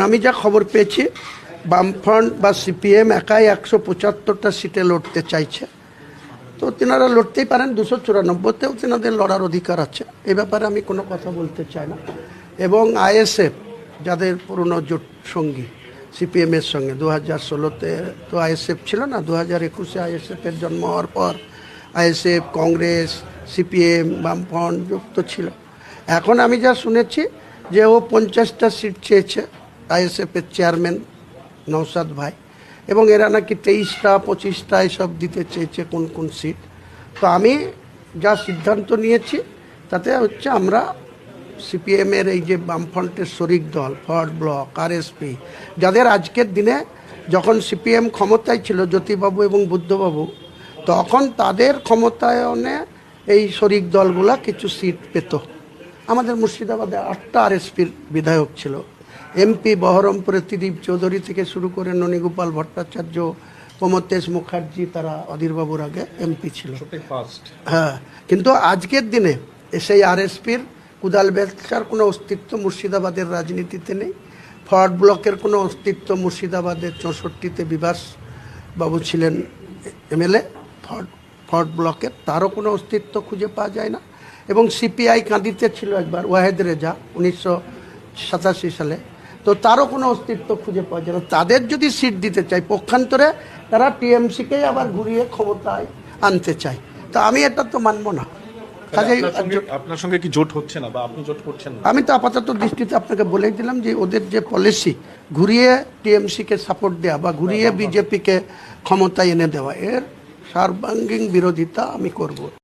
আমি যা খবর পেয়েছি বামফ্রন্ট বা সিপিএম একাই 175টা সিটে লড়তে চাইছে। তো তেনারা লড়তেই পারেন, 294তেও তেনাদের লড়ার অধিকার আছে। এ ব্যাপারে আমি কোনো কথা বলতে চাই না। এবং আইএসএফ যাদের পুরনো জোট সঙ্গী সিপিএমের সঙ্গে 2016তে তো আইএসএফ ছিল না, 2021-এ আইএসএফের জন্ম হওয়ার পর আইএসএফ, কংগ্রেস, সিপিএম, বামফ্রন্ট যুক্ত ছিল। এখন আমি যা শুনেছি যে ও 50টা সিট চেয়েছে আইএসএফের চেয়ারম্যান নওশাদ ভাই, এবং এরা নাকি 23টা 25টা এসব দিতে চেয়েছে কোন কোন সিট। তো আমি যা সিদ্ধান্ত নিয়েছি তাতে হচ্ছে আমরা সিপিএমের এই যে বামফ্রন্টের শরিক দল ফরওয়ার্ড ব্লক, আরএসপি, যাদের আজকের দিনে যখন সিপিএম ক্ষমতায় ছিল জ্যোতিবাবু এবং বুদ্ধবাবু, তখন তাদের ক্ষমতায়নে এই শরিক দলগুলা কিছু সিট পেত। আমাদের মুর্শিদাবাদে 8টা আরএসপির বিধায়ক ছিল। এমপি বহরমপুরে ত্রিদীপ চৌধুরী থেকে শুরু করে ননীগোপাল ভট্টাচার্য, প্রমথেশ মুখার্জি, তারা অধীরবাবুর আগে এমপি ছিল। হ্যাঁ, কিন্তু আজকের দিনে সেই আরএসপির কুদাল বেচার কোনো অস্তিত্ব মুর্শিদাবাদের রাজনীতিতে নেই। ফরওয়ার্ড ব্লকের কোনো অস্তিত্ব মুর্শিদাবাদের 64তে বিভাস বাবু ছিলেন এমএলএ ফরওয়ার্ড ব্লকের, তারও কোনো অস্তিত্ব খুঁজে পাওয়া যায় না। এবং সিপিআই কাঁদিতে ছিল একবার ওয়াহেদ রেজা 1987 সালে, তো তারও কোনো অস্তিত্ব খুঁজে পাওয়া যায় না। তাদের যদি সিট দিতে চাই, পক্ষান্তরে তারা টিএমসিকেই আবার ঘুরিয়ে ক্ষমতায় আনতে চায়। তো আমি এটা তো মানব না। আপনার সঙ্গে কি জোট হচ্ছে না বা আপনি জোট করছেন না? আমি তো আপাতত দৃষ্টিতে আপনাকে বলেই দিলাম যে ওদের যে পলিসি ঘুরিয়ে টিএমসিকে সাপোর্ট দেওয়া বা ঘুরিয়ে বিজেপিকে ক্ষমতায় এনে দেওয়া, এর সর্বাঙ্গীন বিরোধিতা আমি করব।